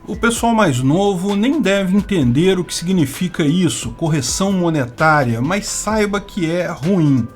O pessoal mais novo nem deve entender o que significa isso, correção monetária, mas saiba que é ruim.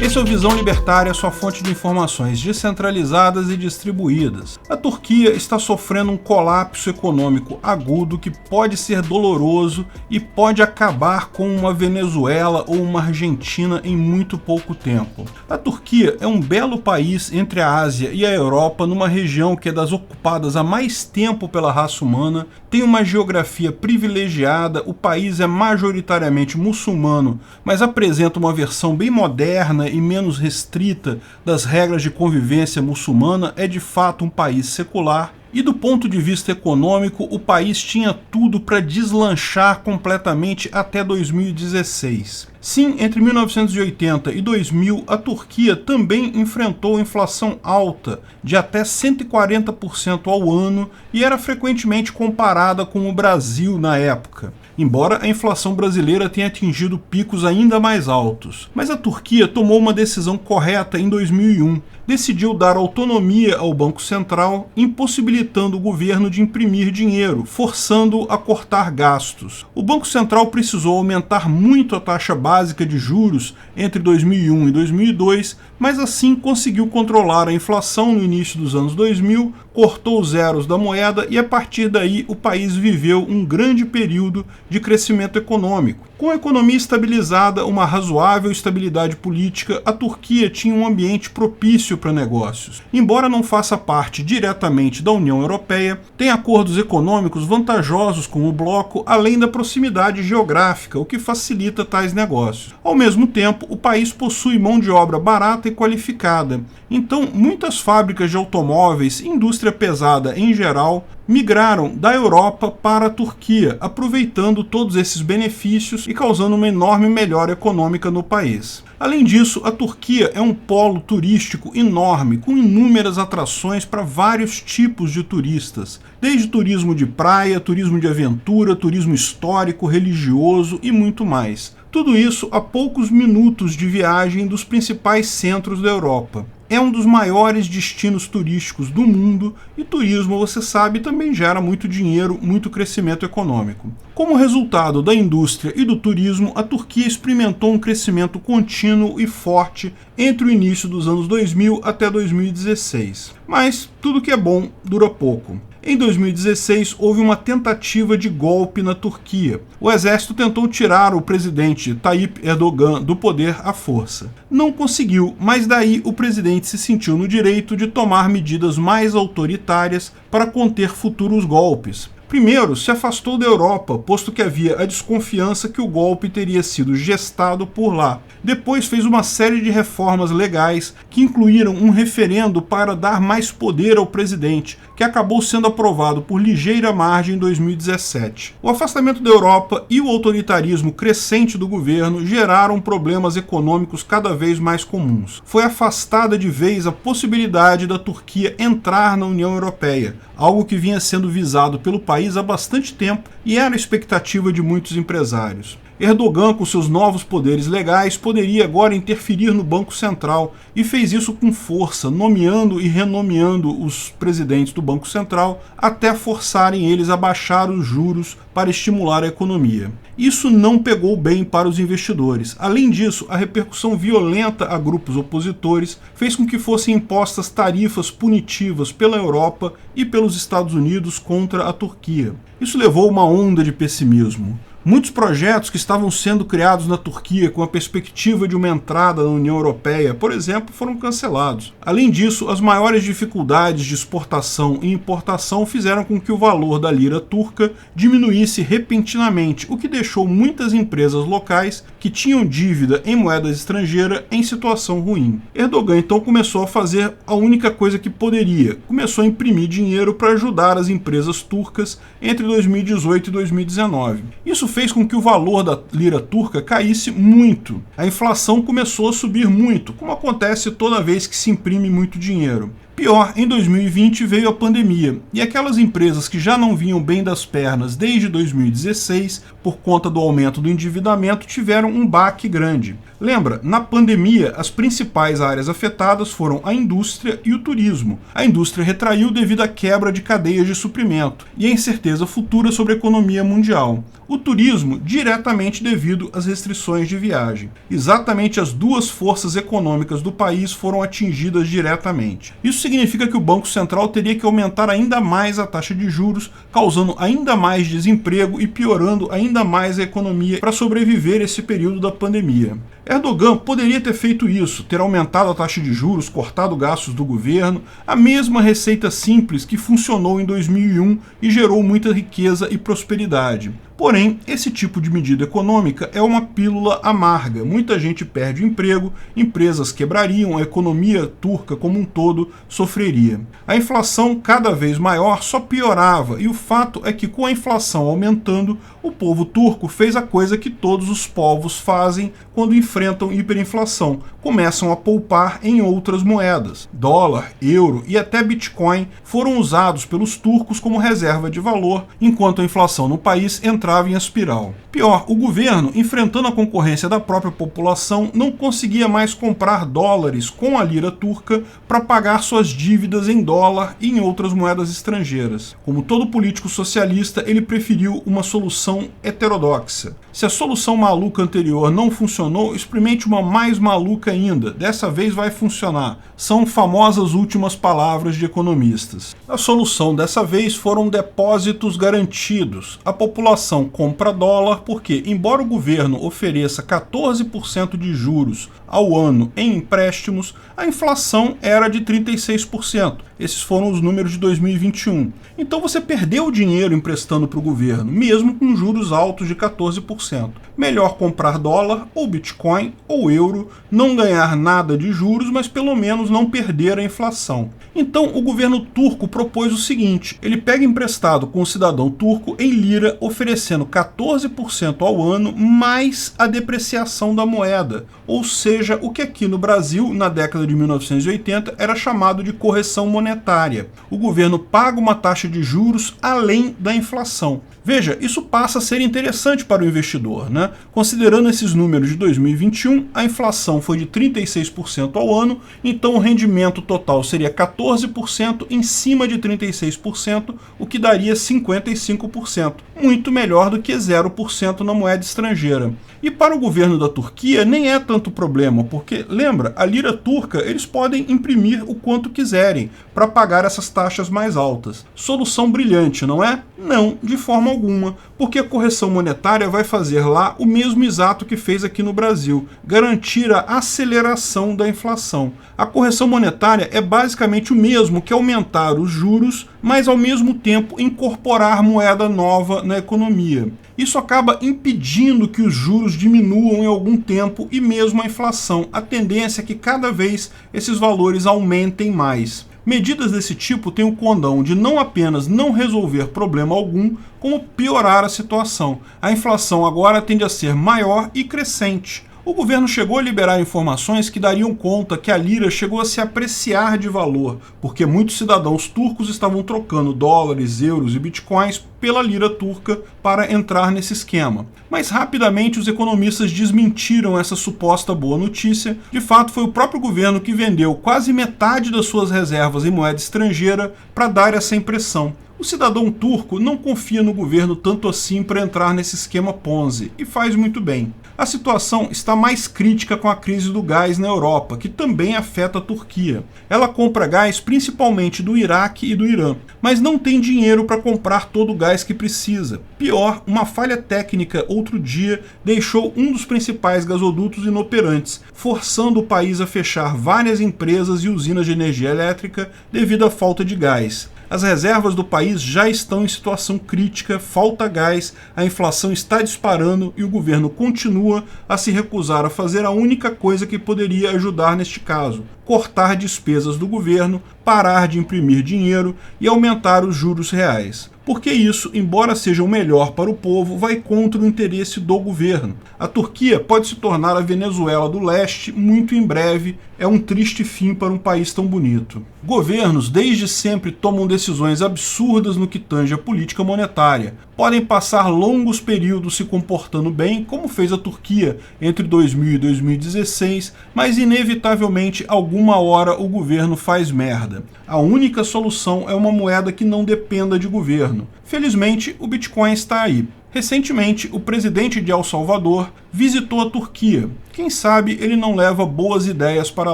Esse é o Visão Libertária, sua fonte de informações descentralizadas e distribuídas. A Turquia está sofrendo um colapso econômico agudo que pode ser doloroso e pode acabar com uma Venezuela ou uma Argentina em muito pouco tempo. A Turquia é um belo país entre a Ásia e a Europa, numa região que é das ocupadas há mais tempo pela raça humana, tem uma geografia privilegiada, o país é majoritariamente muçulmano, mas apresenta uma versão bem moderna e menos restrita das regras de convivência muçulmana, é de fato um país secular. E do ponto de vista econômico, o país tinha tudo para deslanchar completamente até 2016. Sim, entre 1980 e 2000, a Turquia também enfrentou inflação alta, de até 140% ao ano, e era frequentemente comparada com o Brasil na época, embora a inflação brasileira tenha atingido picos ainda mais altos. Mas a Turquia tomou uma decisão correta em 2001. Decidiu dar autonomia ao Banco Central, impossibilitando o governo de imprimir dinheiro, forçando-o a cortar gastos. O Banco Central precisou aumentar muito a taxa básica de juros entre 2001 e 2002, mas assim conseguiu controlar a inflação no início dos anos 2000, cortou os zeros da moeda e a partir daí o país viveu um grande período de crescimento econômico. Com a economia estabilizada, uma razoável estabilidade política, a Turquia tinha um ambiente propício para negócios. Embora não faça parte diretamente da União Europeia, tem acordos econômicos vantajosos com o bloco, além da proximidade geográfica, o que facilita tais negócios. Ao mesmo tempo, o país possui mão de obra barata e qualificada. Então, muitas fábricas de automóveis, indústria pesada em geral, migraram da Europa para a Turquia, aproveitando todos esses benefícios e causando uma enorme melhora econômica no país. Além disso, a Turquia é um polo turístico enorme, com inúmeras atrações para vários tipos de turistas, desde turismo de praia, turismo de aventura, turismo histórico, religioso e muito mais. Tudo isso a poucos minutos de viagem dos principais centros da Europa. É um dos maiores destinos turísticos do mundo e turismo, você sabe, também gera muito dinheiro, muito crescimento econômico. Como resultado da indústria e do turismo, a Turquia experimentou um crescimento contínuo e forte entre o início dos anos 2000 até 2016. Mas tudo que é bom dura pouco. Em 2016, houve uma tentativa de golpe na Turquia. O exército tentou tirar o presidente Tayyip Erdogan do poder à força. Não conseguiu, mas daí o presidente se sentiu no direito de tomar medidas mais autoritárias para conter futuros golpes. Primeiro, se afastou da Europa, posto que havia a desconfiança que o golpe teria sido gestado por lá. Depois fez uma série de reformas legais que incluíram um referendo para dar mais poder ao presidente, que acabou sendo aprovado por ligeira margem em 2017. O afastamento da Europa e o autoritarismo crescente do governo geraram problemas econômicos cada vez mais comuns. Foi afastada de vez a possibilidade da Turquia entrar na União Europeia, algo que vinha sendo visado pelo país há bastante tempo e era a expectativa de muitos empresários. Erdogan, com seus novos poderes legais, poderia agora interferir no Banco Central e fez isso com força, nomeando e renomeando os presidentes do Banco Central até forçarem eles a baixar os juros para estimular a economia. Isso não pegou bem para os investidores. Além disso, a repercussão violenta a grupos opositores fez com que fossem impostas tarifas punitivas pela Europa e pelos Estados Unidos contra a Turquia. Isso levou a uma onda de pessimismo. Muitos projetos que estavam sendo criados na Turquia com a perspectiva de uma entrada na União Europeia, por exemplo, foram cancelados. Além disso, as maiores dificuldades de exportação e importação fizeram com que o valor da lira turca diminuísse repentinamente, o que deixou muitas empresas locais que tinham dívida em moeda estrangeira em situação ruim. Erdogan então começou a fazer a única coisa que poderia, começou a imprimir dinheiro para ajudar as empresas turcas entre 2018 e 2019. Isso fez com que o valor da lira turca caísse muito. A inflação começou a subir muito, como acontece toda vez que se imprime muito dinheiro. Pior, em 2020 veio a pandemia, e aquelas empresas que já não vinham bem das pernas desde 2016, por conta do aumento do endividamento, tiveram um baque grande. Lembra, na pandemia, as principais áreas afetadas foram a indústria e o turismo. A indústria retraiu devido à quebra de cadeias de suprimento e a incerteza futura sobre a economia mundial. O turismo, diretamente devido às restrições de viagem. Exatamente as duas forças econômicas do país foram atingidas diretamente. Isso significa que o Banco Central teria que aumentar ainda mais a taxa de juros, causando ainda mais desemprego e piorando ainda mais a economia para sobreviver esse período da pandemia. Erdogan poderia ter feito isso, ter aumentado a taxa de juros, cortado gastos do governo, a mesma receita simples que funcionou em 2001 e gerou muita riqueza e prosperidade. Porém, esse tipo de medida econômica é uma pílula amarga. Muita gente perde o emprego, empresas quebrariam, a economia turca como um todo sofreria. A inflação cada vez maior só piorava, e o fato é que com a inflação aumentando, o povo turco fez a coisa que todos os povos fazem quando enfrentam hiperinflação. Começam a poupar em outras moedas. Dólar, euro e até Bitcoin foram usados pelos turcos como reserva de valor, enquanto a inflação no país entrava em espiral. Pior, o governo, enfrentando a concorrência da própria população, não conseguia mais comprar dólares com a lira turca para pagar suas dívidas em dólar e em outras moedas estrangeiras. Como todo político socialista, ele preferiu uma solução heterodoxa. Se a solução maluca anterior não funcionou, experimente uma mais maluca ainda. Dessa vez vai funcionar. São famosas últimas palavras de economistas. A solução dessa vez foram depósitos garantidos. A população compra dólar porque, embora o governo ofereça 14% de juros ao ano em empréstimos, a inflação era de 36%. Esses foram os números de 2021. Então você perdeu dinheiro emprestando para o governo, mesmo com juros altos de 14%. Melhor comprar dólar, ou Bitcoin, ou euro, não ganhar nada de juros, mas pelo menos não perder a inflação. Então o governo turco propôs o seguinte: ele pega emprestado com o cidadão turco em lira, oferecendo 14% ao ano, mais a depreciação da moeda, ou seja, o que aqui no Brasil, na década de 1980, era chamado de correção monetária. O governo paga uma taxa de juros além da inflação. Veja, isso passa a ser interessante para o investidor, né? Considerando esses números de 2021, a inflação foi de 36% ao ano, então o rendimento total seria 14% em cima de 36%, o que daria 55%. Muito melhor do que 0% na moeda estrangeira. E para o governo da Turquia nem é tanto problema, porque, lembra, a lira turca eles podem imprimir o quanto quiserem para pagar essas taxas mais altas. Solução brilhante, não é? Não, de forma alguma, porque a correção monetária vai fazer lá o mesmo exato que fez aqui no Brasil, garantir a aceleração da inflação. A correção monetária é basicamente o mesmo que aumentar os juros, mas ao mesmo tempo incorporar moeda nova na economia. Isso acaba impedindo que os juros diminuam em algum tempo e mesmo a inflação. A tendência é que cada vez esses valores aumentem mais. Medidas desse tipo têm o condão de não apenas não resolver problema algum, como piorar a situação. A inflação agora tende a ser maior e crescente. O governo chegou a liberar informações que dariam conta que a lira chegou a se apreciar de valor, porque muitos cidadãos turcos estavam trocando dólares, euros e bitcoins pela lira turca para entrar nesse esquema. Mas rapidamente os economistas desmentiram essa suposta boa notícia. De fato, foi o próprio governo que vendeu quase metade das suas reservas em moeda estrangeira para dar essa impressão. O cidadão turco não confia no governo tanto assim para entrar nesse esquema Ponzi, e faz muito bem. A situação está mais crítica com a crise do gás na Europa, que também afeta a Turquia. Ela compra gás principalmente do Iraque e do Irã, mas não tem dinheiro para comprar todo o gás que precisa. Pior, uma falha técnica outro dia deixou um dos principais gasodutos inoperantes, forçando o país a fechar várias empresas e usinas de energia elétrica devido à falta de gás. As reservas do país já estão em situação crítica, falta gás, a inflação está disparando e o governo continua a se recusar a fazer a única coisa que poderia ajudar neste caso: cortar despesas do governo, parar de imprimir dinheiro e aumentar os juros reais. Porque isso, embora seja o melhor para o povo, vai contra o interesse do governo. A Turquia pode se tornar a Venezuela do leste muito em breve. É um triste fim para um país tão bonito. Governos desde sempre tomam decisões absurdas no que tange a política monetária. Podem passar longos períodos se comportando bem, como fez a Turquia entre 2000 e 2016, mas inevitavelmente alguma hora o governo faz merda. A única solução é uma moeda que não dependa de governo. Felizmente, o Bitcoin está aí. Recentemente, o presidente de El Salvador visitou a Turquia. Quem sabe ele não leva boas ideias para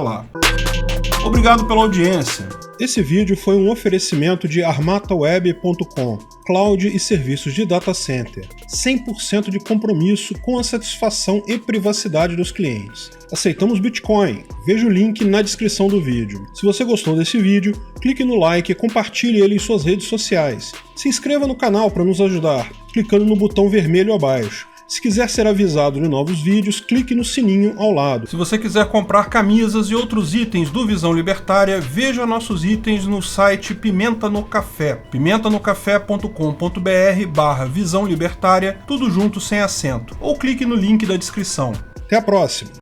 lá. Obrigado pela audiência. Esse vídeo foi um oferecimento de armataweb.com, cloud e serviços de data center, 100% de compromisso com a satisfação e privacidade dos clientes. Aceitamos Bitcoin, veja o link na descrição do vídeo. Se você gostou desse vídeo, clique no like e compartilhe ele em suas redes sociais. Se inscreva no canal para nos ajudar, clicando no botão vermelho abaixo. Se quiser ser avisado de novos vídeos, clique no sininho ao lado. Se você quiser comprar camisas e outros itens do Visão Libertária, veja nossos itens no site Pimenta no Café, pimentanocafé.com.br/Visão Libertária, tudo junto sem acento, ou clique no link da descrição. Até a próxima!